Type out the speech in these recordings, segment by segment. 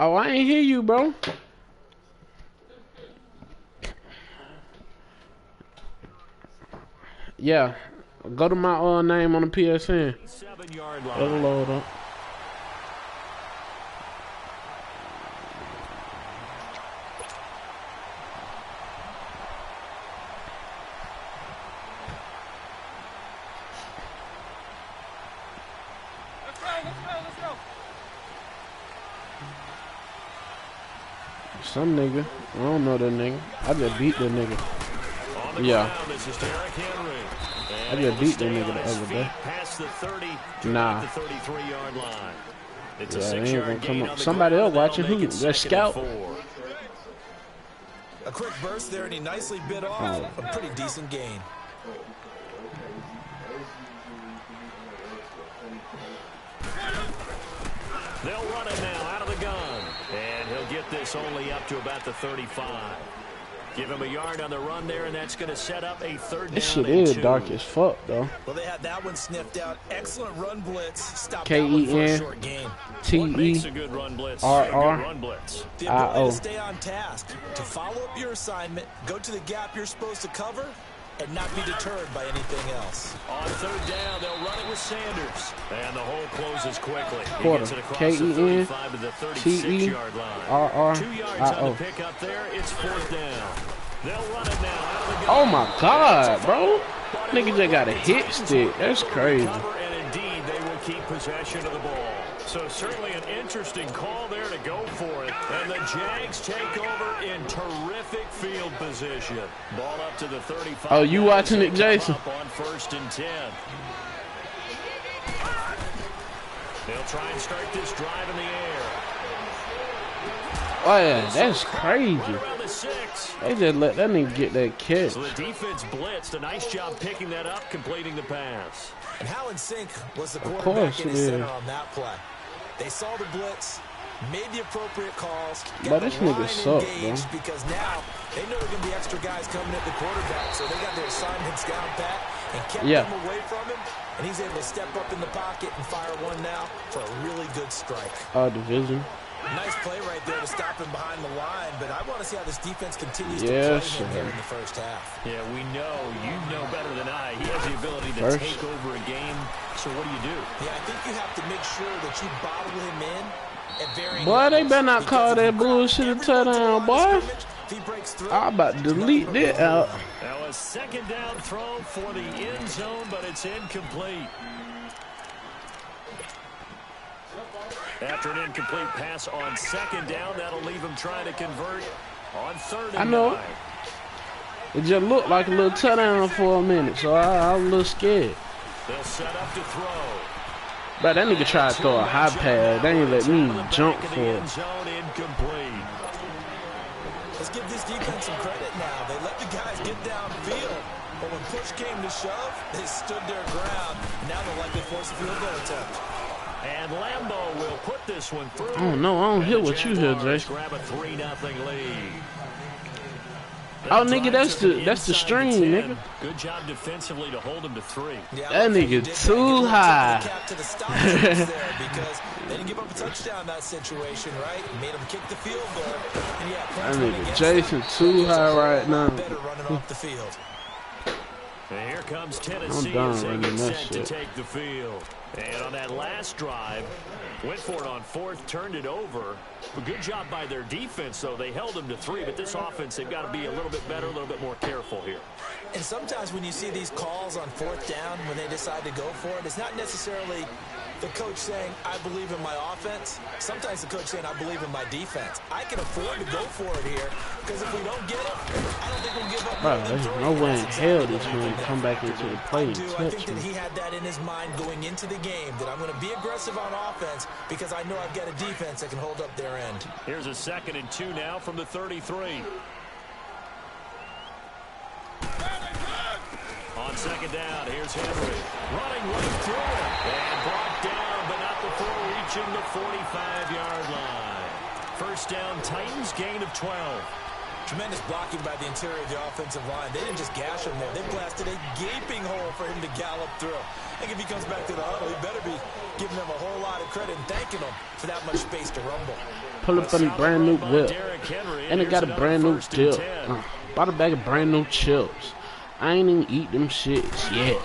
Oh, I ain't hear you, bro. Yeah. Go to my name on the PSN. 7-yard line. It'll load up. Let's go. Some nigga. I don't know that nigga. I just beat that nigga. Yeah. I just beat that nigga the other day. Nah. It's yeah, a they ain't 6-yard gonna come gain up. on the Somebody else ground, watching and who? that'll make it That 2nd and scout? 4. A quick burst there, and he nicely bit off a pretty decent gain. They'll run it now out of the gun. And he'll get this only up to about the 35. Give him a yard on the run there, and that's going to set up a 3rd down. This shit is dark as fuck, though. Well, they had that one sniffed out. Excellent run blitz. Stop that one for a short gain. What makes a good run blitz? The ability to stay on task, to follow up your assignment, go to the gap you're supposed to cover, and not be deterred by anything else. On 3rd down, they'll run it with Sanders. And the hole closes quickly. Quarter. He gets it across the 35 to the 36-yard line. 2 yards on the pickup there. It's 4th down. They'll run it now out of the gun. Oh my god, bro. Nigga just got a hit stick. That's crazy. And indeed, they will keep possession of the ball. So certainly an interesting call there to go for it. And the Jags take over in terrific field position. Ball up to the 35. Oh, you watching it, Jason? Up on 1st and 10. They'll try and start this drive in the air. Oh yeah, that's crazy. Right around the 6. They just let that nigga get that catch. So the defense blitzed. A nice job picking that up, completing the pass. And how in sync was the quarterback in his center on that play? They saw the blitz, made the appropriate calls, got this the nigga line suck, engaged, bro. because now they know there are going to be extra guys coming at the quarterback, so they got their assignments down pat and kept them away from him, and he's able to step up in the pocket and fire one now for a really good strike. Division. Nice play right there to stop him behind the line, but I want to see how this defense continues to play him here in the first half. Yeah, we know. You know better than I. He has the ability to take over a game. So what do you do? Yeah, I think you have to make sure that you bottle him in at varying boy, levels. They better not call that bullshit a touchdown, boy. I'm about to delete that out. Now a 2nd down throw for the end zone, but it's incomplete. After an incomplete pass on 2nd down, that'll leave him trying to convert on 3rd and 9. It just looked like a little touchdown for a minute, so I was a little scared. They'll set up to throw. But that nigga tried to throw a high pass. They ain't let me jump for it. Incomplete. Let's give this defense some credit now. They let the guys get downfield, but when push came to shove, they stood their ground. Now they'll likely force a field goal attempt. And Lambeau will put this one through. Oh no, I don't hear what you hear, Jason. Grab a 3-0 lead. Oh nigga, that's the string, nigga. Good job defensively to hold him to 3. That nigga too high. Because they didn't give up a touchdown in that situation, right? Made him kick the field goal. And that nigga Jason too high right now. Better running off the field. And here comes Tennessee as they get set to take the field. And on that last drive, went for it on 4th, turned it over. A good job by their defense, though. They held them to 3, but this offense, they've got to be a little bit better, a little bit more careful here. And sometimes when you see these calls on 4th down, when they decide to go for it, it's not necessarily the coach saying, I believe in my offense. Sometimes the coach saying, I believe in my defense. I can afford to go for it here, because if we don't get it, I don't think we'll give up. Bro, there's no way in hell this man come back into the play and touch I think that he had that in his mind going into the game, that I'm going to be aggressive on offense because I know I've got a defense that can hold up their end. Here's a 2nd and 2 now from the 33. On 2nd down, here's Henry. Running right through it. And brought down, but not before reaching the 45-yard line. 1st down, Titans, gain of 12. Tremendous blocking by the interior of the offensive line. They didn't just gash him there. They blasted a gaping hole for him to gallop through. I think if he comes back to the huddle, he better be giving them a whole lot of credit and thanking them for that much space to rumble. Pull up on a brand new whip. And it got a brand new dip. Bought a bag of brand new chips. I ain't even eat them shits yet.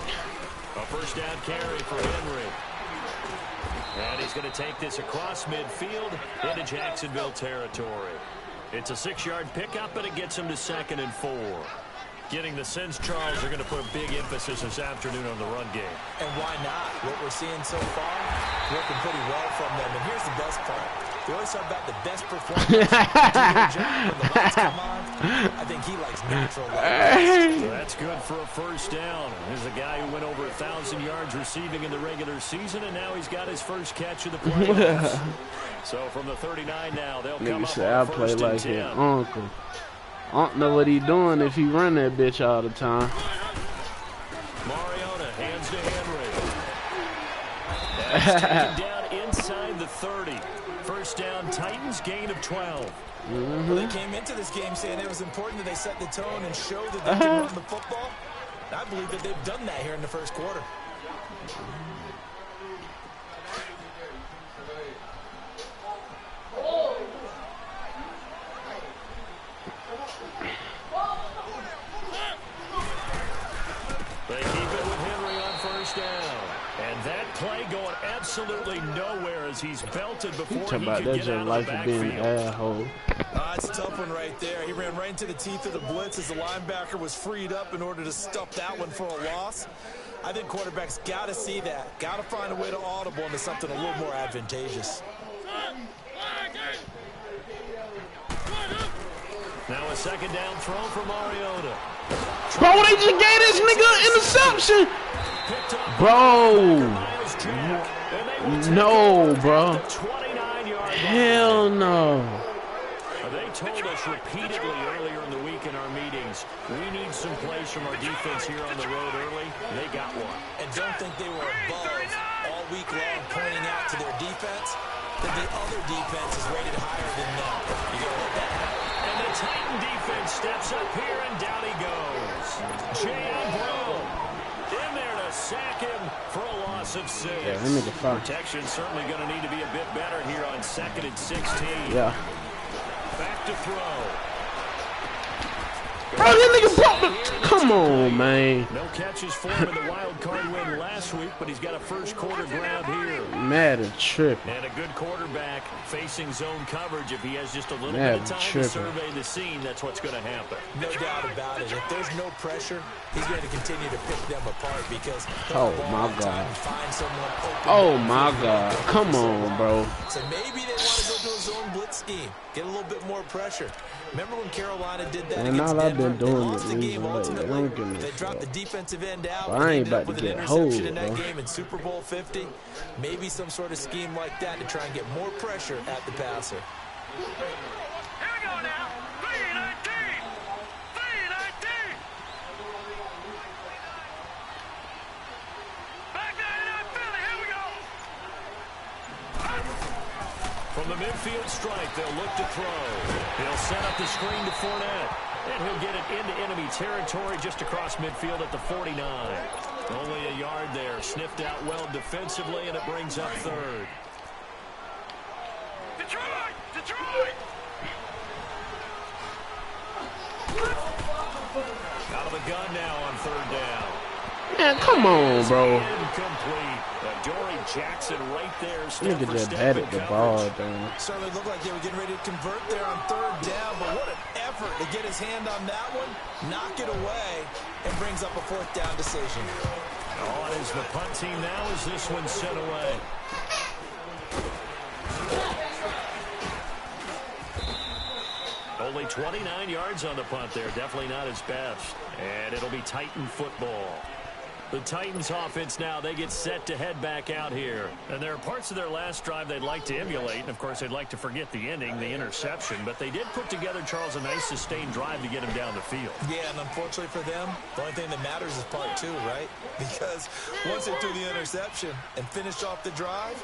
A first down carry for Henry. And he's going to take this across midfield into Jacksonville territory. It's a 6-yard pickup, but it gets him to 2nd and 4. Getting the sense Charles are going to put a big emphasis this afternoon on the run game. And why not? What we're seeing so far, working pretty well from them. And here's the best part. We always talk about the best performance. When the lights come on, I think he likes natural light. So that's good for a first down. There's a guy who went over 1,000 yards receiving in the regular season, and now he's got his first catch of the playoffs. So from the 39 now, they'll come up on first and 10. Uncle. I don't know what he doing if he run that bitch all the time. Mariota hands to Henry. That's taken down inside the 30. First down, Titans, gain of 12. Well, they came into this game saying it was important that they set the tone and show that they can run the football. I believe that they've done that here in the first quarter. They keep it with Henry on first down. And that play going absolutely nowhere as he's belted before he could get out of the backfield. It's a tough one right there. He ran right into the teeth of the blitz as the linebacker was freed up in order to stop that one for a loss. I think quarterbacks got to see that. Got to find a way to audible into something a little more advantageous. Now a second down throw for Mariota. Bro, they just gave this nigga interception. Bro. No, bro. Hell no. They told us repeatedly earlier in the week in our meetings, we need some plays from our defense here on the road early. They got one. And don't think they were above all week long pointing out to their defense that the other defense is rated higher than them. You got to let that happen. And the Titan defense steps up here, and down he goes. J.M. Brown in there to sack him for a loss of 6. Yeah, protection's certainly going to need to be a bit better here on 2nd and 16. Yeah. Back to throw. Bro, that nigga broke the... Come on, man. No catches for him in the wild card win last week, but he's got a first quarter ground here. Madden tripping. And a good quarterback facing zone coverage. If he has just a little bit of time to survey the scene, that's what's going to happen. No doubt about it. If there's no pressure, he's going to continue to pick them apart because oh my God. Oh my God. Come on, bro. So maybe they want to go to a zone blitz scheme. Get a little bit more pressure. Remember when Carolina did that against Denver? Been doing they lost the game ultimately. They dropped the defensive end out. I ain't about to get hold in that game in Super Bowl 50. Maybe some sort of scheme like that to try and get more pressure at the passer. Here we go now. 3-19. 3-19. Back 99 Philly. Here we go. From the midfield strike, they'll look to throw. He'll set up the screen to Fournette. And he'll get it into enemy territory just across midfield at the 49. Only a yard there. Sniffed out well defensively, and it brings up 3rd. Detroit! Detroit! Out of the gun now on 3rd down. Man, come on, bro. Incomplete. Dory Jackson right there. Look at that bat at the ball, damn. Certainly looked like they were getting ready to convert there on 3rd down, but what an effort to get his hand on that one, knock it away, and brings up a 4th down decision. On is the punt team now as this one's sent away. Only 29 yards on the punt there. Definitely not his best. And it'll be Titan football. The Titans offense now, they get set to head back out here. And there are parts of their last drive they'd like to emulate. And, of course, they'd like to forget the ending, the interception. But they did put together, Charles, a nice sustained drive to get him down the field. Yeah, and unfortunately for them, the only thing that matters is part 2, right? Because once they threw the interception and finished off the drive,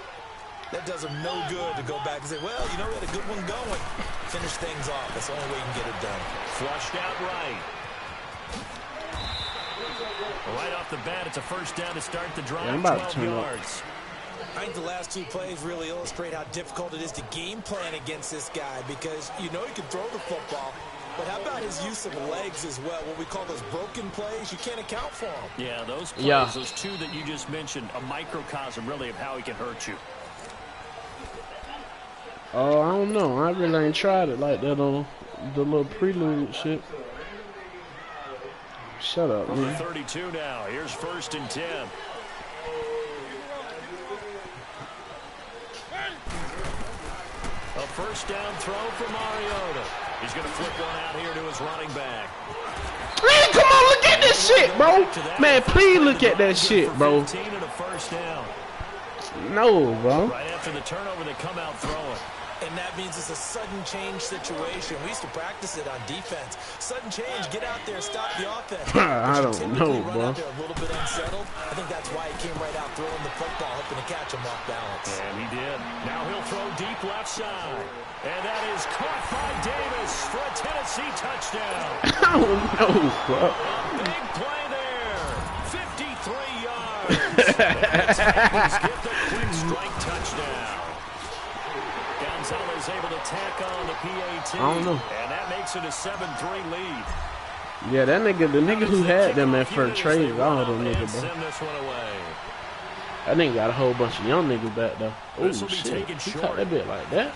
That does him no good to go back and say, well, you know, we had a good one going. Finish things off. That's the only way you can get it done. Flushed out right. Right off the bat, it's a first down to start the drive. Yeah, I'm about 12 to turn yards. I think the last two plays really illustrate how difficult it is to game plan against this guy because you know he can throw the football, but how about his use of legs as well? What we call those broken plays, you can't account for them. Yeah, those plays, those two that you just mentioned, a microcosm really of how he can hurt you. Oh, I don't know. I really ain't tried it like that on the little prelude shit. Shut up, Number man. 32 now. Here's 1st and 10. A first down throw for Mariota. He's going to flip one out here to his running back. Man, come on, look at this shit, bro. Man, please look at that shit, bro. 15 and a first down. No, bro. Right after the turnover, they come out throwing. And that means it's a sudden change situation. We used to practice it on defense. Sudden change, get out there, stop the offense. I don't know, bro. Out there a little bit unsettled. I think that's why he came right out throwing the football, hoping to catch him off balance. And he did. Now he'll throw deep left side. And that is caught by Davis for a Tennessee touchdown. I don't know, bro. Big play there. 53 yards. And the Titans get the quick strike touchdown. Gonzalez able to tack on the PAT. I don't know. And that makes it a 7-3 lead. Yeah, that nigga, the nigga who had them at first traded all them niggas, bro. Send this one away. That nigga got a whole bunch of young niggas back though. Oh This will be shit, taken he short. caught that bit like that.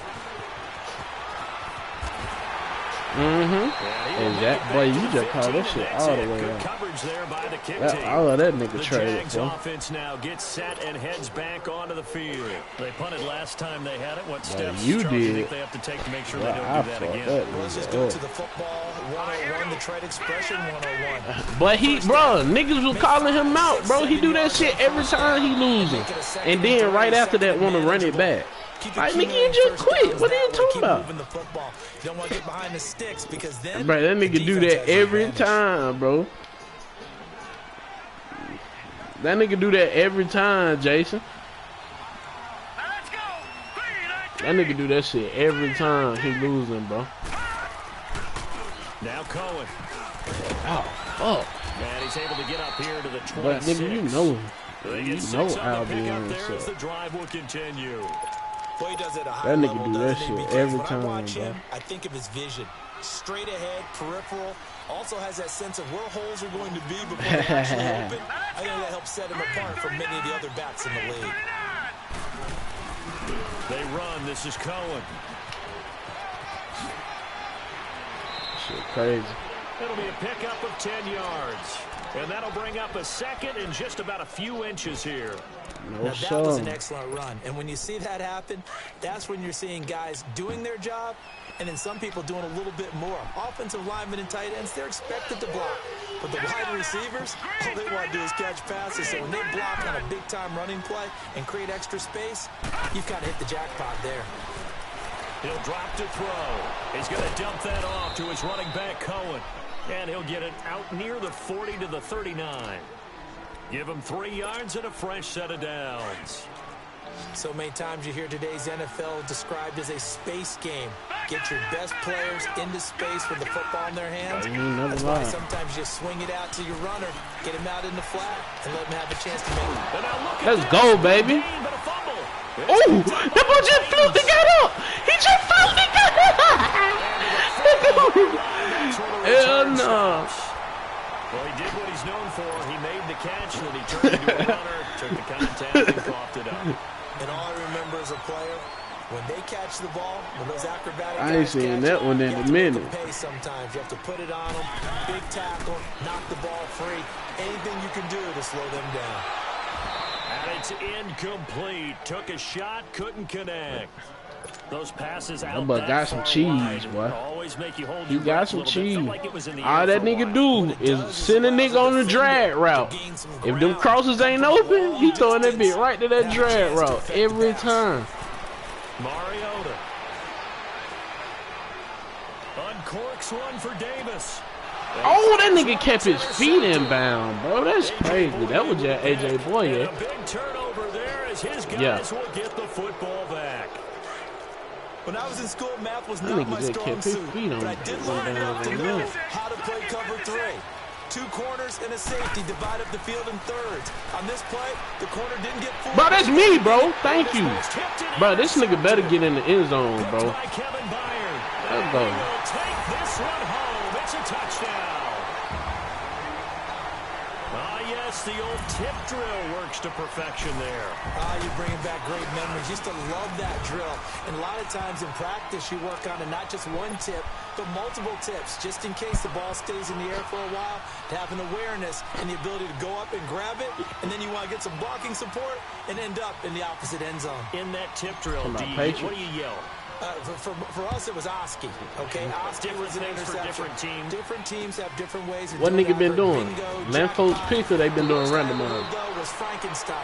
And that boy, you just called that shit all the way Good out. coverage there by the kick That, team. all of that nigga The traded, Jags bro. offense now gets set and heads back onto the field. They punted last time they had it. What Yeah, steps you Charles, you did. think they have to take to make sure Well, they don't I do that fucked again? that Well, let's just nigga go up. to the football 101, the trade expression 101. But he, bro, niggas was calling him out, bro. He do that shit every time he losing. And then right after that, want to run it back. Like, nigga, you just quit. What are you talking about? You don't want to get behind the sticks because then Bro, that nigga do that every time, bro. That nigga do that every time, Jason. Now let's go. 3, That nigga do that shit every time he losing, bro. Now Cohen. Oh, fuck. And he's able to get up here to the 26. But nigga, you know They You get know 6 on I'll the be pick up on there this as the shit. drive will continue. Boy, he does it at a high That nigga level, do that doesn't he? shit Because every when time, I watch bro. him, I think of his vision. Straight ahead, peripheral. Also has that sense of where holes are going to be before they actually open. I think that helps set him apart from many of the other backs in the league. They run. This is Cohen. shit crazy. It'll be a pickup of 10 yards. And that'll bring up a second in just about a few inches here. No Now, that was an sir. excellent run. And when you see that happen, that's when you're seeing guys doing their job and then some people doing a little bit more. Offensive linemen and tight ends, they're expected to block. But the wide receivers, all they want to do is catch passes. So when they block on a big-time running play and create extra space, you've kind of hit the jackpot there. He'll drop to throw. He's going to dump that off to his running back, Cohen. And he'll get it out near the 40 to the 39. Give him 3 yards and a fresh set of downs. So many times you hear today's NFL described as a space game. Get your best players into space with the football in their hands. You ain't never That's why lied. sometimes you swing it out to your runner, get him out in the flat, and let him have a chance to make it. And now look at Let's this. go, baby. Gain, but a fumble. Oh, that boy just flew the guy up. He just flew the guy up. Hell no. Well, he did what he's known for. He made the catch, and he turned into a runner, took the contact, and coughed it up. And all I remember as a player, when they catch the ball, when those acrobatic I ain't guys seen catch that it, one in you a have to make them minute. pay sometimes. You have to put it on them, big tackle, knock the ball free. Anything you can do to slow them down. And it's incomplete. Took a shot, couldn't connect. Those passes out boy that got some far cheese, wide boy. Always make you hold He your got breath a some little bit. Felt cheese. like it was in the All air that for a nigga while. do is send a nigga on the drag route. If them crosses ain't open, he throwing that bit right to that drag route every time. Mariota. Uncorks one for Davis. Oh, that nigga kept his feet inbound, bro. That's crazy. That was just AJ Boye. And a big turnover there as as his guys will get the football back. When I was in school, math was not my strong suit, but I did learn enough to know how to play cover 3. 2 corners and a safety divide up the field in thirds. On this play, the corner didn't get full. Bro, that's me, bro. Thank you. Bro, this nigga better get in the end zone, bro. Let's go. Take this one home. It's a touchdown. Yes, the old tip drill works to perfection there. You're bringing back great memories. Used to love that drill. And a lot of times in practice, you work on it, not just one tip, but multiple tips, just in case the ball stays in the air for a while, to have an awareness and the ability to go up and grab it, and then you want to get some blocking support and end up in the opposite end zone. In that tip drill, what do you yell? For us, it was Oski. Okay, Oski was an interception. Different teams. Different teams have different ways of what doing nigga been doing? Lanfo's pick, or they been doing randomizer? Was Frankenstein.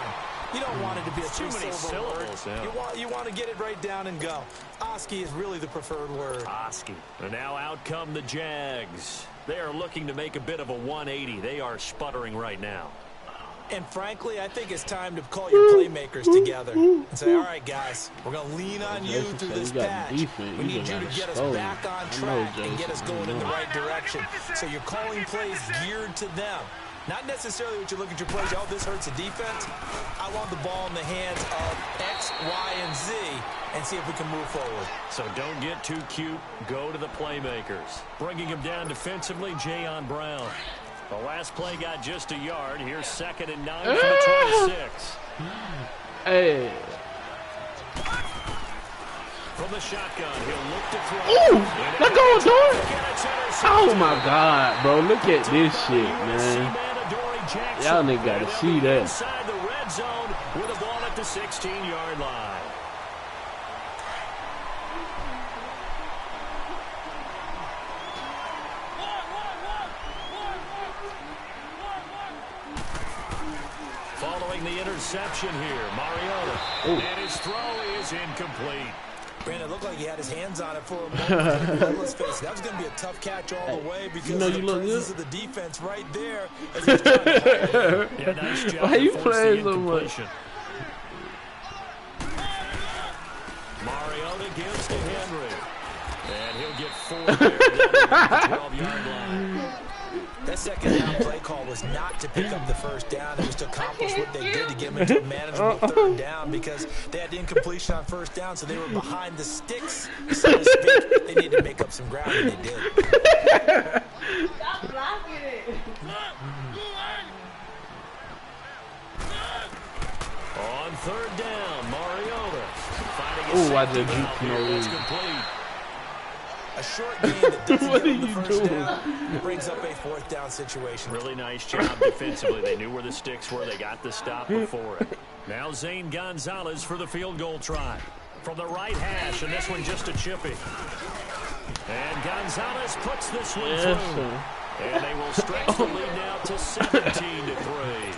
You don't want it to be a three-syllable word. Yeah. You want to get it right down and go. Oski is really the preferred word. Oski. And now out come the Jags. They are looking to make a bit of a 180. They are sputtering right now. And frankly, I think it's time to call your playmakers together and say, all right, guys, we're going to lean on you through this patch. We need you to get us back on track and get us going in the right direction. So you're calling plays geared to them. Not necessarily what you look at your plays, oh, this hurts the defense. I want the ball in the hands of X, Y, and Z and see if we can move forward. So don't get too cute. Go to the playmakers. Bringing him down defensively, Jayon Brown. The last play got just a yard. Here's 2nd and 9 from the 26. Hey. From the shotgun, he'll look to throw. Ooh, let go, dog. Oh my God, bro! Look at this shit, man. Y'all niggas gotta see that. Inside the red zone with a ball at the 16-yard line. Following the interception here, Mariota. And his throw is incomplete. Brandon, it looked like he had his hands on it for a moment. Let's face it, that was going to be a tough catch all the way because of the presence of the defense right there. As he's trying to yeah, nice job. Why you playing so much? Mariota gives to Henry. And he'll get 4 there down the 12-yard line. That second down play call was not to pick up the first down. It was to accomplish what they did to get them into a manageable 3rd down because they had the incompletion on 1st down, so they were behind the sticks, so to speak. They needed to make up some ground, and they did. Stop blocking it. On 3rd down, Mariota. Oh, I just juked no lead. A short game that doesn't get them the first down brings up a 4th down situation. Really nice job defensively. They knew where the sticks were. They got the stop before it. Now Zane Gonzalez for the field goal try. From the right hash, and this one just a chippy. And Gonzalez puts this one through. And they will stretch the lead now to 17-3.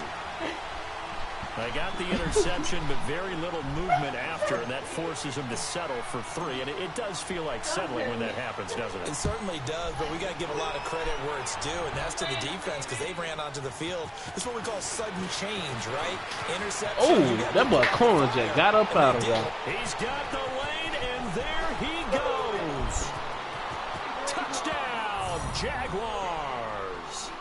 They got the interception, but very little movement after, and that forces them to settle for 3. And it does feel like settling when that happens, doesn't it? It certainly does, but we got to give a lot of credit where it's due, and that's to the defense because they ran onto the field. This is what we call sudden change, right? Interception. Oh, that boy Cornjack got up out of there. He's got the lane, and there he goes. Touchdown, Jaguars.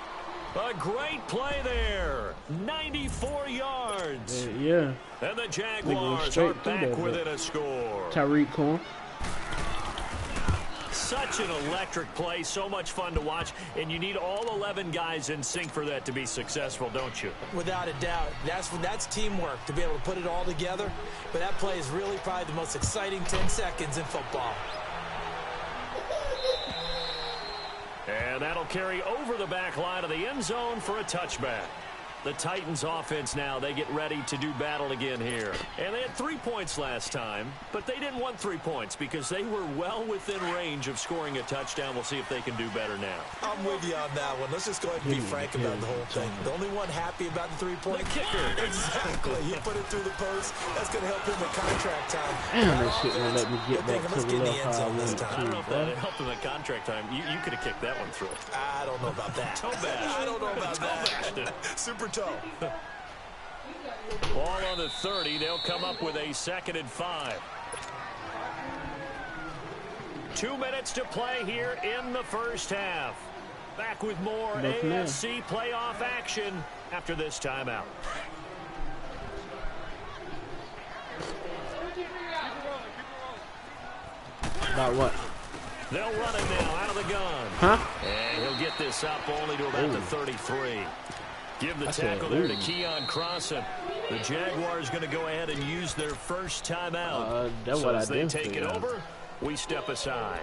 A great play there. 94 yards. Yeah. And the Jaguars are back within a score. Tyreek Cohen. Such an electric play, so much fun to watch, and you need all 11 guys in sync for that to be successful, don't you? Without a doubt. That's teamwork, to be able to put it all together. But that play is really probably the most exciting 10 seconds in football. And that'll carry over the back line of the end zone for a touchback. The Titans offense now, they get ready to do battle again here. And they had 3 points last time, but they didn't want 3 points because they were well within range of scoring a touchdown. We'll see if they can do better now. I'm with you on that one. Let's just go ahead and be frank about the whole thing. The only one happy about the 3-point kicker. Exactly. You put it through the post. That's going to help him with contract time. Damn, that shit won't let me get back to the left how I want I don't know if that helped him at contract time. You could have kicked that one through. I don't know about that. Toe bash. I don't know about that. Super toe. Ball on the 30. They'll come up with a 2nd and 5. 2 minutes to play here in the first half. Back with more AFC playoff action after this timeout. About what? They'll run it now out of the gun. Huh? And he'll get this up only to about the 33. Give the tackle there to Keon Crossan. The Jaguars going to go ahead and use their first timeout. That's so what as I they did take it over, we step aside.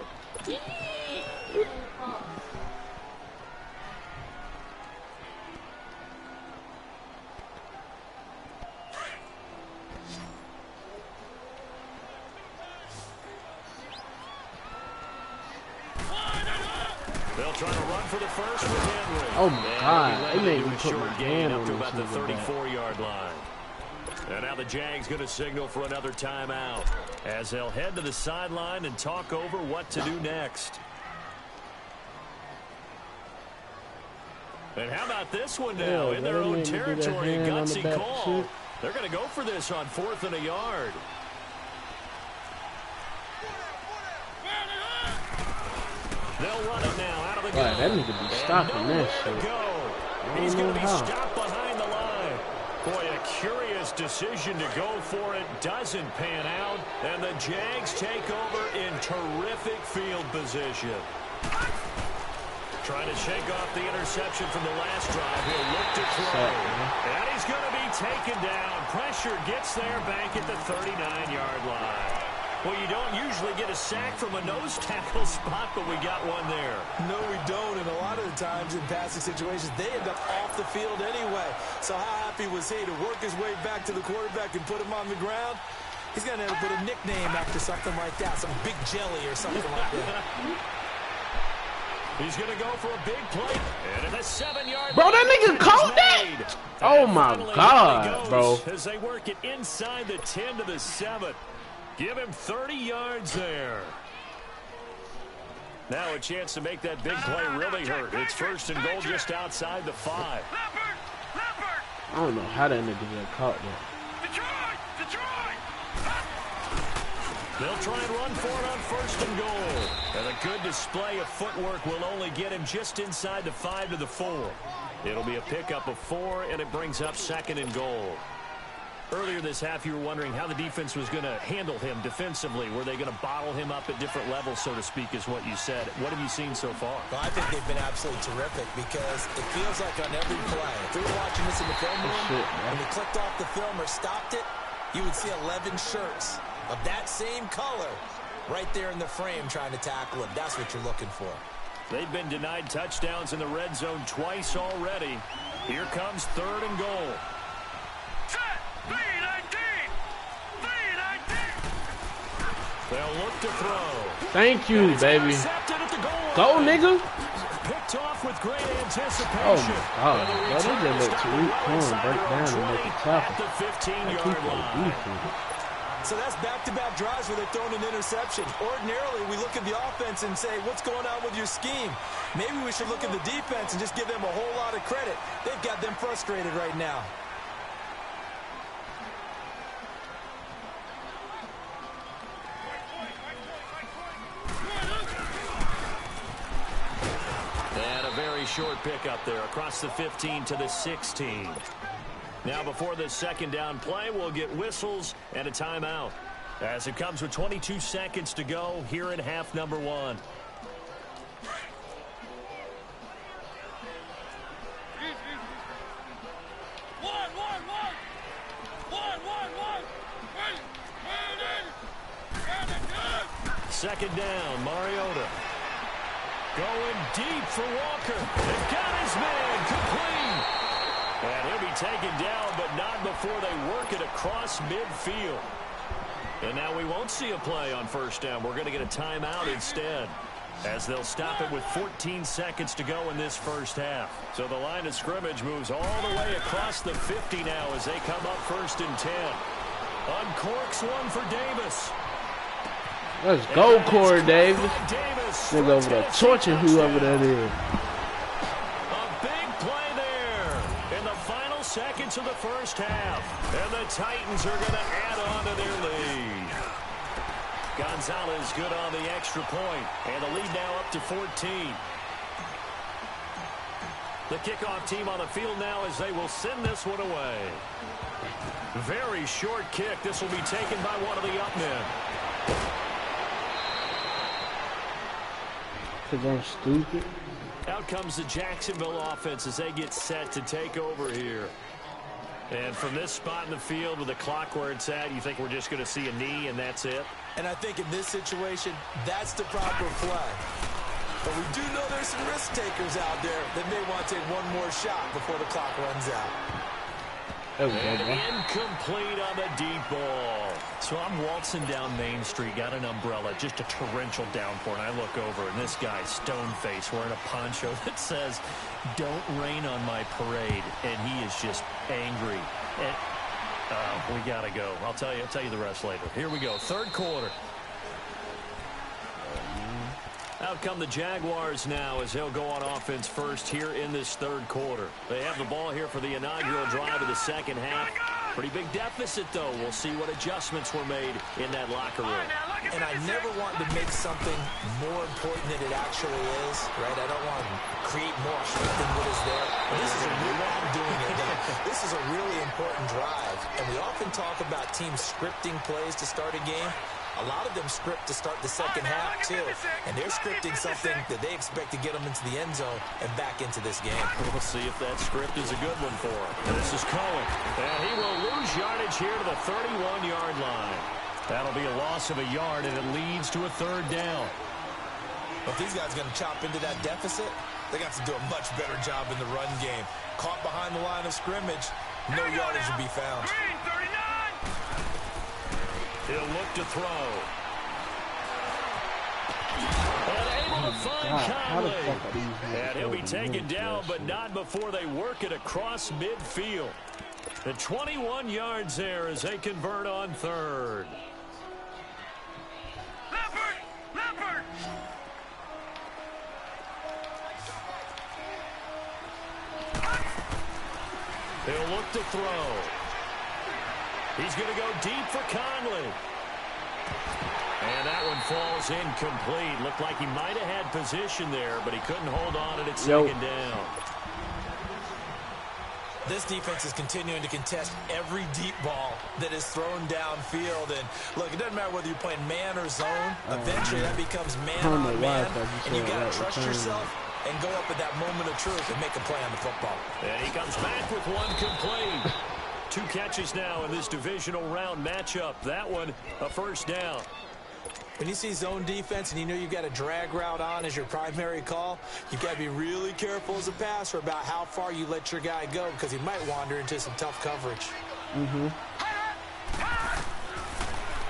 They'll try to run for the first with Henry. Oh my God! They made me put my hand up on to about the this 34-yard line. And now the Jags going to signal for another timeout as they'll head to the sideline and talk over what to do next. And how about this one now in their own territory? Gutsy call. They're going to go for this on 4th and a yard. They'll run it now out of the gun. That need to be stopping that shit. He's going to be stopped behind the line. Boy, a curious decision to go for it. Doesn't pan out. And the Jags take over in terrific field position. Trying to shake off the interception from the last drive. He'll look to throw. And he's going to be taken down. Pressure gets there back at the 39-yard line. Well, you don't usually get a sack from a nose tackle spot, but we got one there. No, we don't. And a lot of the times in passing situations, they end up off the field anyway. So how happy was he to work his way back to the quarterback and put him on the ground? He's going to have to put a nickname after something like that, some Big Jelly or something like that. He's going to go for a big play. And at the 7-yard bro, that nigga caught that? Oh, my God, bro. As they work it inside the 10 to the 7. Give him 30 yards there. Now a chance to make that big play really hurt. It's 1st and goal just outside the 5. I don't know how that nigga got caught there. They'll try and run for it on 1st and goal. And a good display of footwork will only get him just inside the 5 to the 4. It'll be a pickup of 4, and it brings up 2nd and goal. Earlier this half, you were wondering how the defense was going to handle him defensively. Were they going to bottle him up at different levels, so to speak, is what you said. What have you seen so far? Well, I think they've been absolutely terrific because it feels like on every play, if we were watching this in the film room, when we clicked off the film or stopped it, you would see 11 shirts of that same color right there in the frame trying to tackle him. That's what you're looking for. They've been denied touchdowns in the red zone twice already. Here comes 3rd and goal. They'll look to throw. Thank you, baby. Go, nigga. Picked off with great anticipation. Oh, my God. Bro, they just let Tariq Cohen break down and make a tackle. At the 15-yard line. So that's back-to-back drives where they've thrown an interception. Ordinarily, we look at the offense and say, what's going on with your scheme? Maybe we should look at the defense and just give them a whole lot of credit. They've got them frustrated right now. And a very short pickup there across the 15 to the 16. Now before the 2nd down play, we'll get whistles and a timeout. As it comes with 22 seconds to go here in half number 1. Second down, Mariota. Going deep for Walker. They've got his man complete. And he'll be taken down, but not before they work it across midfield. And now we won't see a play on 1st down. We're going to get a timeout instead, as they'll stop it with 14 seconds to go in this first half. So the line of scrimmage moves all the way across the 50 now as they come up 1st and 10. Uncorks one for Davis. Let's go, Corey Davis. Nigga over there torching whoever that is. A big play there in the final seconds of the first half. And Titans are going to add on to their lead. Gonzalez good on the extra point, and the lead now up to 14. The kickoff team on the field now as they will send this one away. Very short kick. This will be taken by one of the up men. Because I'm stupid. Out comes the Jacksonville offense as they get set to take over here. And from this spot in the field with the clock where it's at, you think we're just going to see a knee and that's it? And I think in this situation, that's the proper play. But we do know there's some risk takers out there that may want to take one more shot before the clock runs out. Incomplete on the deep ball. So I'm waltzing down Main Street, got an umbrella, just a torrential downpour, and I look over, and this guy's stone-faced wearing a poncho that says, "Don't rain on my parade," and he is just angry. And, we got to go. I'll tell you the rest later. Here we go, third quarter. Out come the Jaguars now as they'll go on offense first here in this third quarter. They have the ball here for the inaugural drive of the second half. Pretty big deficit, though. We'll see what adjustments were made in that locker room. And I never want to make something more important than it actually is, right? I don't want to create more hype than what is there. But this is a real, I'm doing it again. This is a really important drive. And we often talk about teams scripting plays to start a game. A lot of them script to start the second half, too. And they're scripting something that they expect to get them into the end zone and back into this game. We'll see if that script is a good one for him. And this is Cohen. And he will lose yardage here to the 31-yard line. That'll be a loss of a yard, and it leads to a third down. If these guys are going to chop into that deficit, they got to do a much better job in the run game. Caught behind the line of scrimmage, no yardage will be found. He'll look to throw. And able to find Conley. And he'll be taken down, but not before they work it across midfield. The 21 yards there as they convert on third. Leopard! He'll look to throw. He's going to go deep for Conley. And that one falls incomplete. Looked like he might have had position there, but he couldn't hold on at second down. This defense is continuing to contest every deep ball that is thrown downfield. And look, it doesn't matter whether you're playing man or zone. Eventually, that becomes man on man. And you got to trust yourself and go up at that moment of truth and make a play on the football. And he comes back with one complete. 2 catches now in this divisional round matchup. That one, a first down. When you see zone defense and you know you've got a drag route on as your primary call, you've got to be really careful as a passer about how far you let your guy go because he might wander into some tough coverage.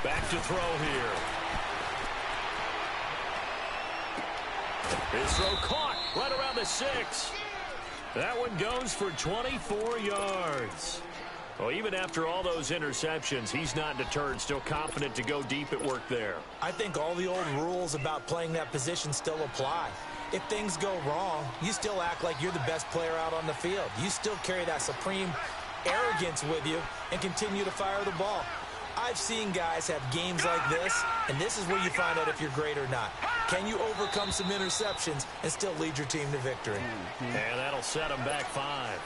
Back to throw here. His throw caught right around the 6. That one goes for 24 yards. Well, even after all those interceptions, he's not deterred, still confident to go deep at work there. I think all the old rules about playing that position still apply. If things go wrong, you still act like you're the best player out on the field. You still carry that supreme arrogance with you and continue to fire the ball. I've seen guys have games like this, and this is where you find out if you're great or not. Can you overcome some interceptions and still lead your team to victory? And that'll set them back 5.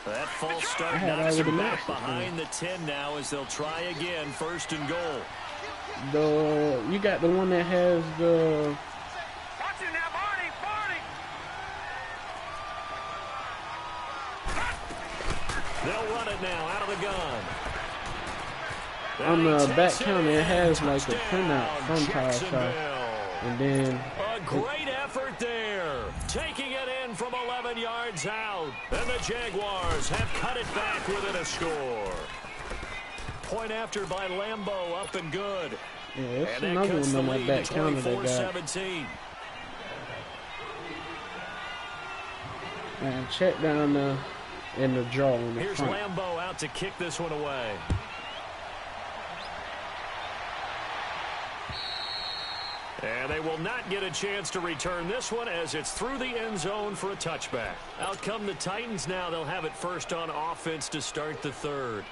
That false start knocks them back behind the 10 now as they'll try again, 1st and goal. You got the one that has the... Watching that, Barney! They'll run it now out of the gun. On the back counter, it has like a printout from Tile Shop. And then... A great effort there. Taking it in from 11 yards out. And the Jaguars have cut it back within a score. Point after by Lambeau, up and good. Yeah, it's another one on that back counter they got. And check down in the jaw on the Here's front. Lambeau out to kick this one away. And they will not get a chance to return this one as it's through the end zone for a touchback. Out come the Titans now. They'll have it first on offense to start the third.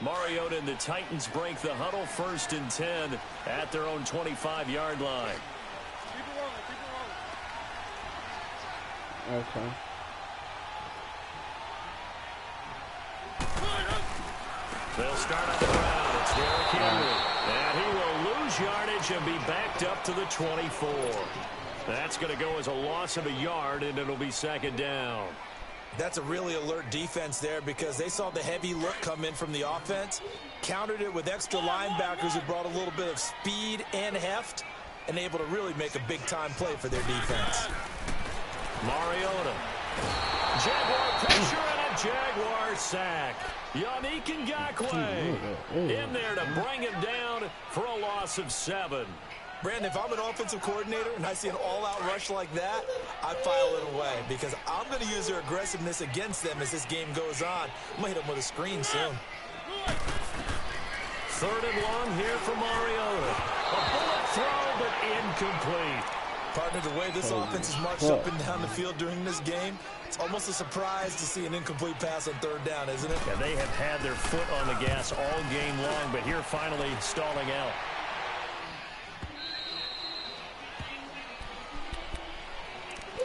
Mariota and the Titans break the huddle, 1st and 10 at their own 25-yard line. Okay. They'll start on the ground. It's Derrick Henry. And he will lose yardage and be backed up to the 24. That's going to go as a loss of a yard, and it'll be 2nd down. That's a really alert defense there because they saw the heavy look come in from the offense, countered it with extra linebackers who brought a little bit of speed and heft, and able to really make a big-time play for their defense. Mariota. Jaguar pressure and a Jaguar sack. Yannick Ngakoue in there to bring him down for a loss of 7. Brandon, if I'm an offensive coordinator and I see an all-out rush like that, I file it away because I'm going to use their aggressiveness against them as this game goes on. I'm going to hit them with a screen soon. 3rd and long here for Mariota. A bullet throw, but incomplete. Partner, the way this offense is marched up and down the field during this game, it's almost a surprise to see an incomplete pass on 3rd down, isn't it? Yeah, they have had their foot on the gas all game long, but here finally stalling out.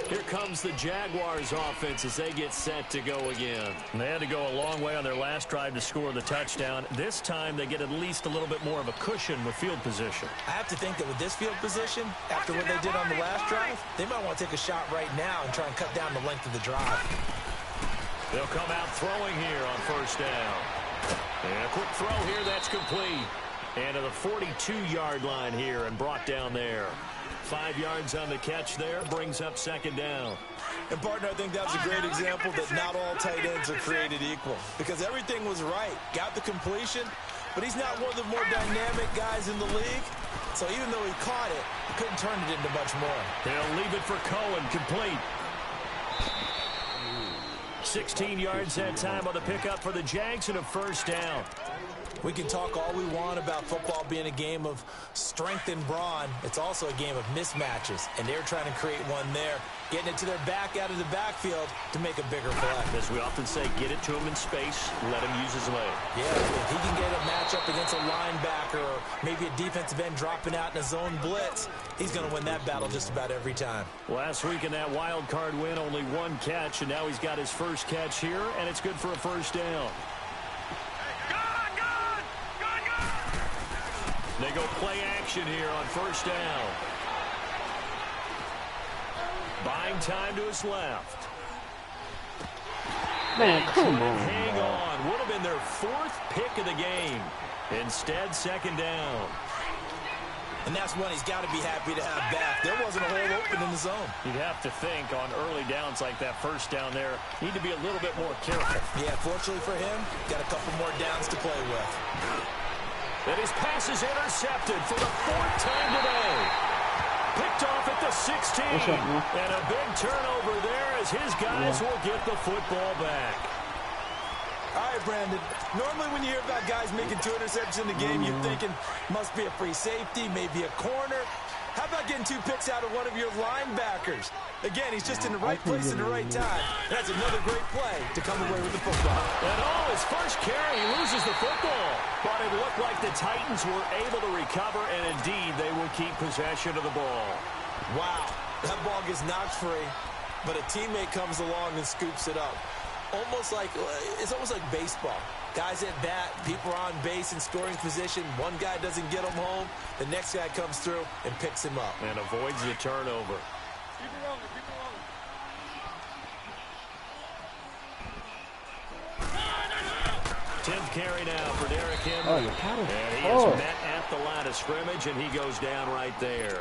Here comes the Jaguars offense as they get set to go again. And they had to go a long way on their last drive to score the touchdown. This time they get at least a little bit more of a cushion with field position. I have to think that with this field position, after what they did on the last drive, they might want to take a shot right now and try and cut down the length of the drive. They'll come out throwing here on 1st down. And a quick throw here that's complete. And to the 42-yard line here and brought down there. 5 yards on the catch there, brings up 2nd down. And, partner, I think that's a great example that not all tight ends are created equal because everything was right. Got the completion, but he's not one of the more dynamic guys in the league. So even though he caught it, couldn't turn it into much more. They'll leave it for Cohen, complete. 16 yards that time on the pickup for the Jags and a 1st down. We can talk all we want about football being a game of strength and brawn. It's also a game of mismatches, and they're trying to create one there, getting it to their back out of the backfield to make a bigger play. As we often say, get it to him in space, let him use his leg. Yeah, if he can get a matchup against a linebacker or maybe a defensive end dropping out in a zone blitz, he's going to win that battle just about every time. Last week in that wild card win, only 1 catch, and now he's got his 1st catch here, and it's good for a 1st down. They go play action here on 1st down. Buying time to his left. Man, come on. Hang on. Would have been their 4th pick of the game. Instead, 2nd down. And that's one he's got to be happy to have back. There wasn't a hole open in the zone. You'd have to think on early downs like that 1st down there, need to be a little bit more careful. Yeah, fortunately for him, got a couple more downs to play with. And his pass is intercepted for the 4th time today. Picked off at the 16. And a big turnover there as his guys will get the football back. All right, Brandon. Normally when you hear about guys making 2 interceptions in the game, you're thinking must be a free safety, maybe a corner. How about getting 2 picks out of one of your linebackers? Again, he's just in the right place at the right time. That's another great play to come away with the football. And his first carry, he loses the football. But it looked like the Titans were able to recover, and indeed, they will keep possession of the ball. Wow, that ball gets knocked free, but a teammate comes along and scoops it up. It's almost like baseball. Guys at bat, people are on base in scoring position. One guy doesn't get him home. The next guy comes through and picks him up. And avoids the turnover. Keep it rolling, keep it rolling. 10th carry now for Derrick Henry. Oh, and he is met at the line of scrimmage, and he goes down right there.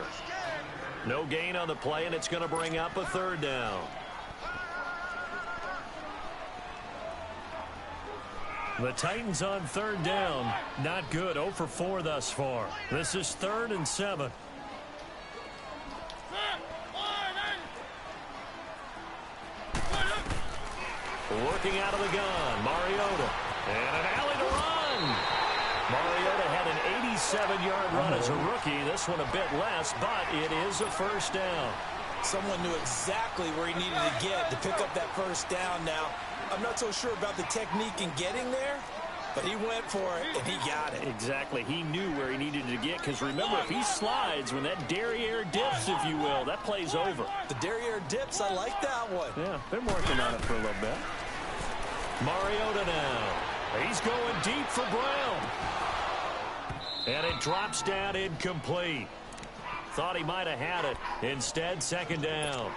No gain on the play, and it's going to bring up a 3rd down. The Titans on 3rd down. Not good. 0 for 4 thus far. This is 3rd and 7. Working out of the gun. Mariota. And an alley to run. 7-yard run as a rookie. This one a bit less, but it is a first down. Someone knew exactly where he needed to get to pick up that first down. Now, I'm not so sure about the technique in getting there, but he went for it, and he got it. Exactly. He knew where he needed to get, because remember, if he slides, when that derriere dips, if you will, that play's over. The derriere dips, I like that one. Yeah, been working on it for a little bit. Mariota now. He's going deep for Brown. And it drops down incomplete. Thought he might have had it. Instead, second down.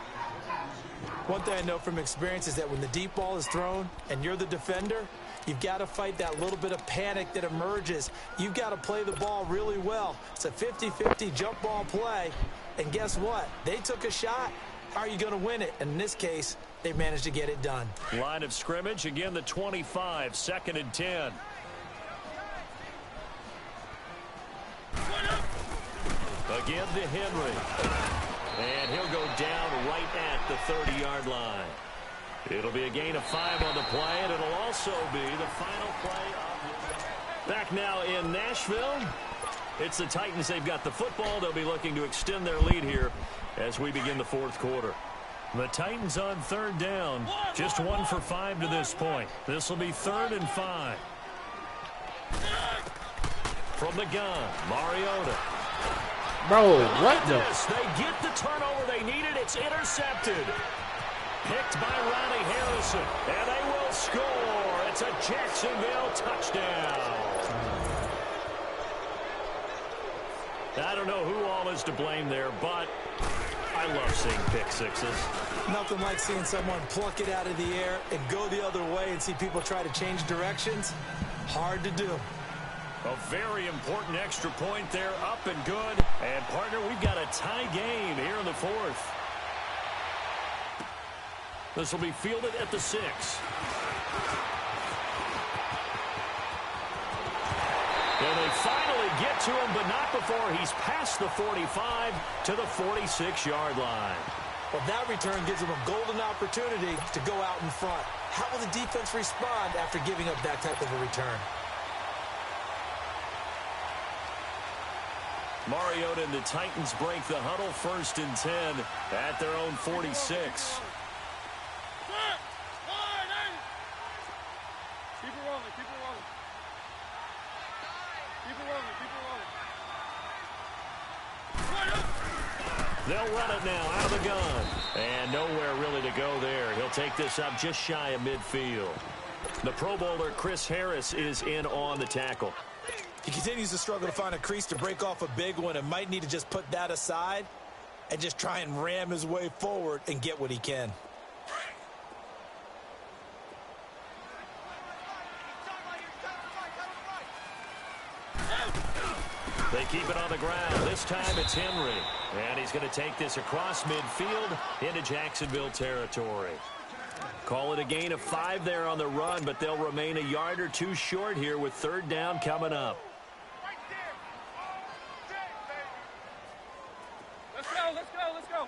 One thing I know from experience is that when the deep ball is thrown and you're the defender, you've got to fight that little bit of panic that emerges. You've got to play the ball really well. It's a 50-50 jump ball play. And guess what? They took a shot. How are you going to win it? And in this case, they managed to get it done. Line of scrimmage, again the 25, 2nd and 10. Again to Henry. And he'll go down right at the 30-yard line. It'll be a gain of 5 on the play, and it'll also be the final play of the... Back now in Nashville. It's the Titans. They've got the football. They'll be looking to extend their lead here as we begin the 4th quarter. The Titans on 3rd down. Just 1 for 5 to this point. This will be 3rd and 5. From the gun, Mariota. Bro, what the? They get the turnover they needed. It's intercepted. Picked by Ronnie Harrison. And they will score. It's a Jacksonville touchdown. I don't know who all is to blame there, but I love seeing pick sixes. Nothing like seeing someone pluck it out of the air and go the other way and see people try to change directions. Hard to do. A very important extra point there, up and good. And, partner, we've got a tie game here in the 4th. This will be fielded at the 6. And they finally get to him, but not before he's past the 45 to the 46-yard line. Well, that return gives them a golden opportunity to go out in front. How will the defense respond after giving up that type of a return? Mariota and the Titans break the huddle, 1st and 10 at their own 46. Keep it rolling, keep it rolling. Keep it rolling, keep it rolling. They'll run it now out of the gun. And nowhere really to go there. He'll take this up just shy of midfield. The Pro Bowler Chris Harris is in on the tackle. He continues to struggle to find a crease to break off a big one and might need to just put that aside and just try and ram his way forward and get what he can. They keep it on the ground. This time it's Henry. And he's going to take this across midfield into Jacksonville territory. Call it a gain of 5 there on the run, but they'll remain a yard or 2 short here with 3rd down coming up. Let's go, let's go, let's go.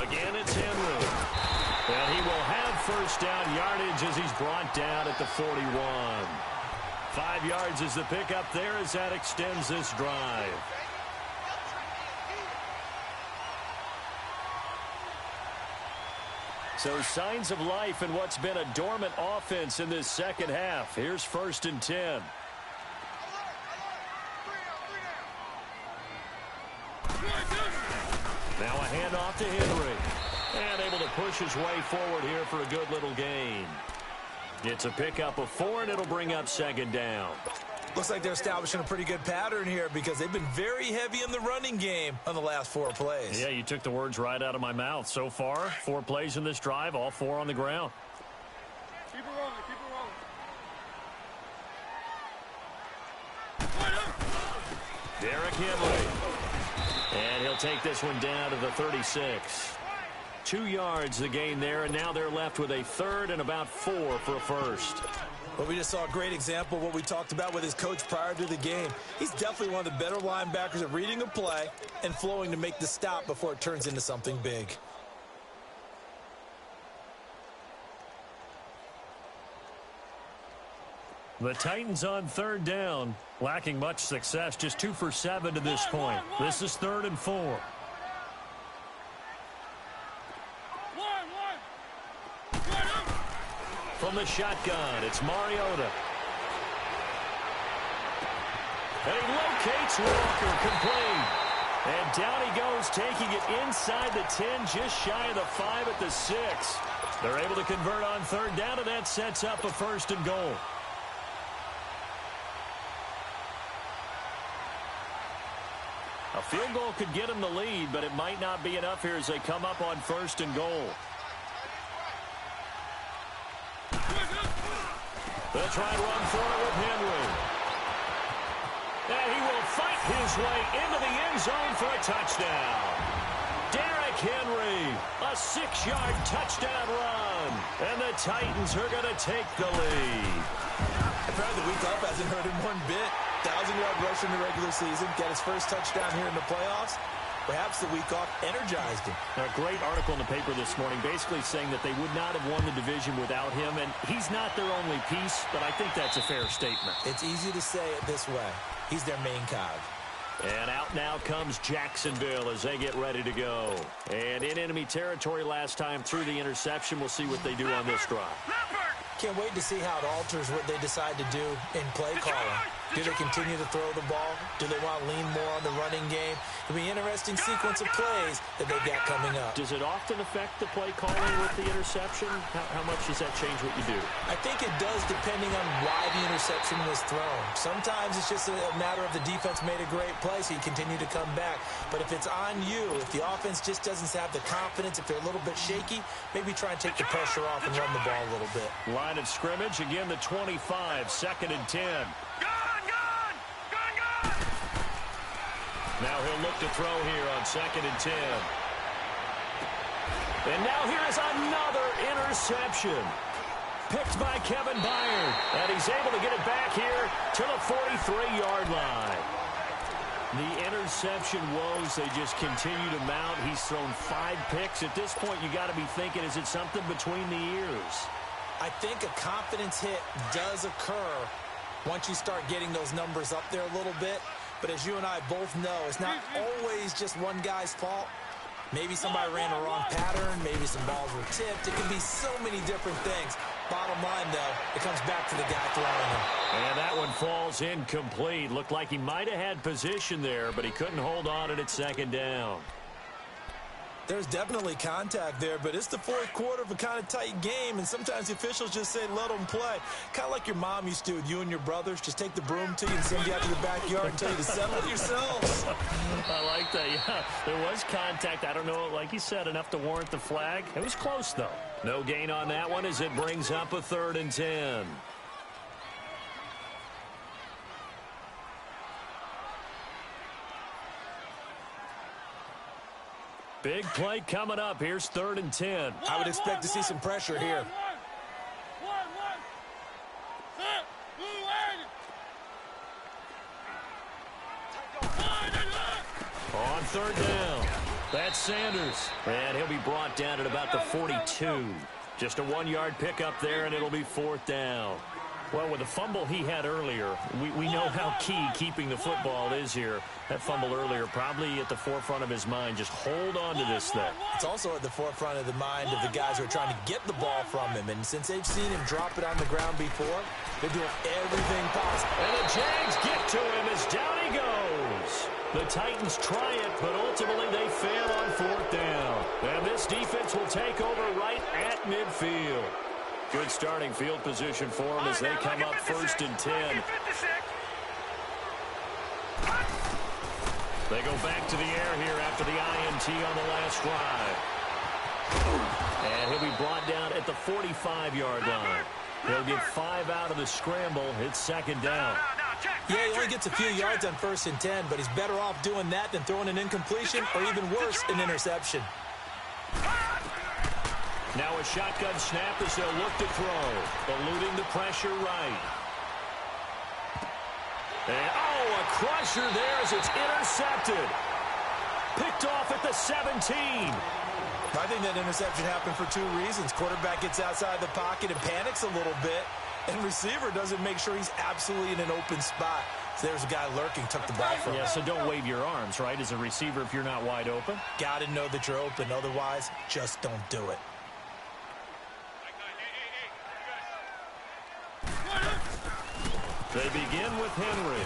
Again, it's Henry. And he will have 1st down yardage as he's brought down at the 41. 5 yards is the pickup there as that extends this drive. So signs of life in what's been a dormant offense in this 2nd half. Here's 1st and 10. Now a handoff to Henry. And able to push his way forward here for a good little gain. It's a pickup of 4, and it'll bring up 2nd down. Looks like they're establishing a pretty good pattern here because they've been very heavy in the running game on the last 4 plays. Yeah, you took the words right out of my mouth. So far, 4 plays in this drive, all 4 on the ground. Keep it rolling, keep it rolling. Derrick Henry. And he'll take this one down to the 36. 2 yards the gain there, and now they're left with a 3rd and about 4 for a first. Well, we just saw a great example of what we talked about with his coach prior to the game. He's definitely one of the better linebackers at reading a play and flowing to make the stop before it turns into something big. The Titans on third down, lacking much success, just 2 for 7 to this point. This is 3rd and 4. From the shotgun, it's Mariota. And he locates Walker, complete. And down he goes, taking it inside the 10, just shy of the 5 at the 6. They're able to convert on third down, and that sets up a 1st and goal. A field goal could get them the lead, but it might not be enough here as they come up on 1st and goal. They'll try and run for it with Henry. And he will fight his way into the end zone for a touchdown. Derrick Henry, a 6-yard touchdown run. And the Titans are going to take the lead. Apparently the week off hasn't hurt him one bit. 1,000-yard rush in the regular season. Got his first touchdown here in the playoffs. Perhaps the week off energized him. A great article in the paper this morning basically saying that they would not have won the division without him. And he's not their only piece, but I think that's a fair statement. It's easy to say it this way. He's their main cog. And out now comes Jacksonville as they get ready to go. And in enemy territory last time through the interception. We'll see what they do on this drive. Can't wait to see how it alters what they decide to do in play calling. Do they continue to throw the ball? Do they want to lean more on the running game? It'll be an interesting sequence of plays that they've got coming up. Does it often affect the play calling with the interception? How much does that change what you do? I think it does depending on why the interception was thrown. Sometimes it's just a matter of the defense made a great play, so you continue to come back. But if it's on you, if the offense just doesn't have the confidence, if they're a little bit shaky, maybe try and take the pressure off and run the ball a little bit. Line of scrimmage, again the 25, 2nd and 10. Now he'll look to throw here on 2nd and 10. And now here is another interception. Picked by Kevin Byard. And he's able to get it back here to the 43-yard line. The interception woes, they just continue to mount. He's thrown 5 picks. At this point, you got to be thinking, is it something between the ears? I think a confidence hit does occur once you start getting those numbers up there a little bit. But as you and I both know, it's not always just one guy's fault. Maybe somebody ran a wrong pattern. Maybe some balls were tipped. It can be so many different things. Bottom line, though, it comes back to the guy throwing it. And that one falls incomplete. Looked like he might have had position there, but he couldn't hold on at 2nd down. There's definitely contact there, but it's the 4th quarter of a kind of tight game, and sometimes the officials just say, let them play. Kind of like your mom used to with you and your brothers. Just take the broom to you and send you out to the backyard and tell you to settle it yourselves. I like that, yeah. There was contact. I don't know, like you said, enough to warrant the flag. It was close, though. No gain on that one as it brings up a 3rd and 10. Big play coming up. Here's 3rd and 10. I would expect to see some pressure here. On 3rd down, that's Sanders. And he'll be brought down at about the 42. Just a 1-yard pickup there, and it'll be 4th down. Well, with the fumble he had earlier, we know how key keeping the football is here. That fumble earlier probably at the forefront of his mind. Just hold on to this thing. It's also at the forefront of the mind of the guys who are trying to get the ball from him. And since they've seen him drop it on the ground before, they're doing everything possible. And the Jags get to him as down he goes. The Titans try it, but ultimately they fail on 4th down. And this defense will take over right at midfield. Good starting field position for them as they come up 1st and 10. They go back to the air here after the INT on the last drive. And he'll be brought down at the 45-yard line. He'll get 5 out of the scramble. It's 2nd down. Yeah, he only gets a few yards on 1st and 10, but he's better off doing that than throwing an incompletion or even worse, an interception. Now a shotgun snap as they'll look to throw. Eluding the pressure right. And, a crusher there as it's intercepted. Picked off at the 17. I think that interception happened for 2 reasons. Quarterback gets outside the pocket and panics a little bit. And receiver doesn't make sure he's absolutely in an open spot. So there's a guy lurking, took the ball from him. Yeah, so don't wave your arms, right, as a receiver if you're not wide open. Got to know that you're open. Otherwise, just don't do it. They begin with Henry.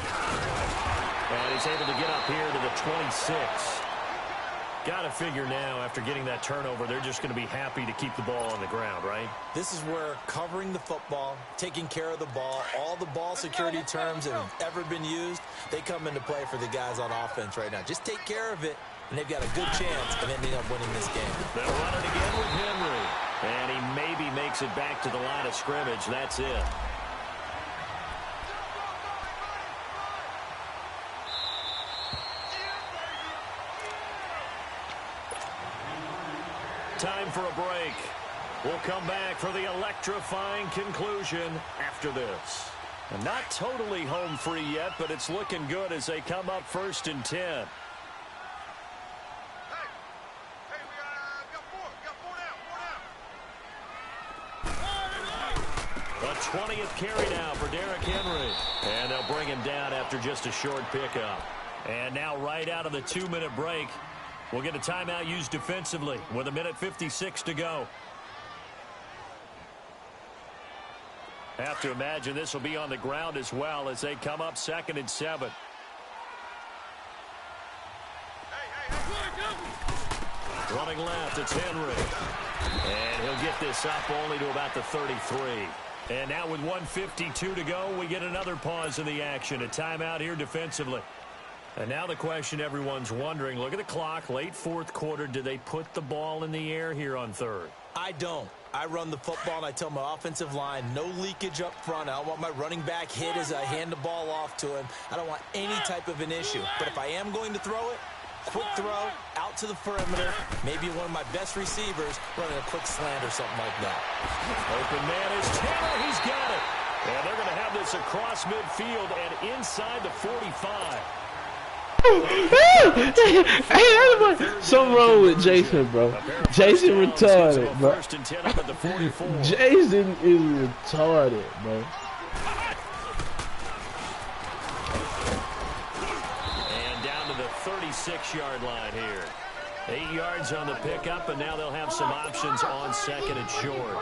And he's able to get up here to the 26. Got to figure now, after getting that turnover, they're just going to be happy to keep the ball on the ground, right? This is where covering the football, taking care of the ball, all the ball security terms that have ever been used, they come into play for the guys on offense right now. Just take care of it, and they've got a good chance of ending up winning this game. They'll run it again with Henry. And he maybe makes it back to the line of scrimmage. That's it. Time for a break. We'll come back for the electrifying conclusion after this. And not totally home free yet, but it's looking good as they come up 1st and 10. Hey, we got four down. A 20th carry now for Derrick Henry. And they'll bring him down after just a short pickup. And now right out of the 2-minute break, we'll get a timeout used defensively with 1:56 to go. Have to imagine this will be on the ground as well as they come up 2nd and 7. Running left, it's Henry. And he'll get this up only to about the 33. And now with 1:52 to go, we get another pause in the action. A timeout here defensively. And now the question everyone's wondering, look at the clock, late 4th quarter. Do they put the ball in the air here on 3rd? I don't. I run the football, and I tell my offensive line, no leakage up front. I don't want my running back hit as I hand the ball off to him. I don't want any type of an issue. But if I am going to throw it, quick throw, out to the perimeter, maybe one of my best receivers running a quick slant or something like that. Open man is Taylor. He's got it. And they're going to have this across midfield and inside the 45. Something wrong with Jason, bro. Jason retarded, bro. Jason is retarded, bro. And down to the 36-yard line here. 8 yards on the pickup, and now they'll have some options on 2nd and short.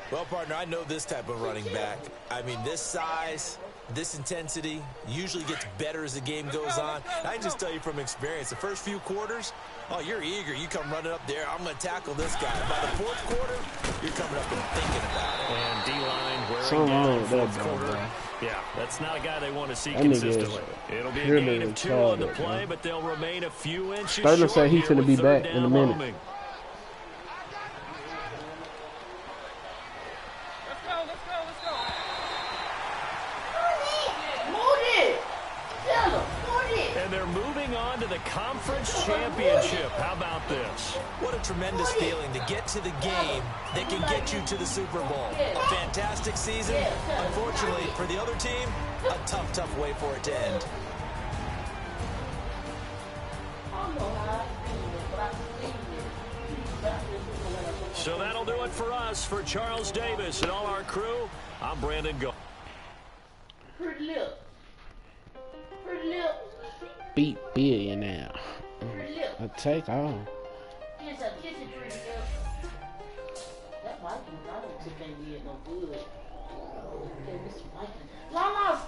Well, partner, I know this type of running back. I mean, this size, this intensity usually gets better as the game goes on. I can just tell you from experience, the first few quarters, oh, you're eager. You come running up there, I'm going to tackle this guy. By the 4th quarter, you're coming up and thinking about it. And D-line wearing down the 4th quarter. Yeah, that's not a guy they want to see consistently. It'll be a gain of 2 on the play, but they'll remain a few inches short. Starting to say he's going to be back in a minute. Let's go. And they're moving on to the conference championship. How about this? What a tremendous feeling to get to the game that can get you to the Super Bowl. A fantastic season. Unfortunately, for the other team, a tough, tough way for it to end. So that'll do it for us. For Charles Davis and all our crew, I'm Brandon Go. Pretty lip. Pretty lip. Beat billionaire. Pretty lip. I take off. Kiss it, pretty lip. That Vikings, I don't think they did no good. Okay, Mr. Vikings. Lala's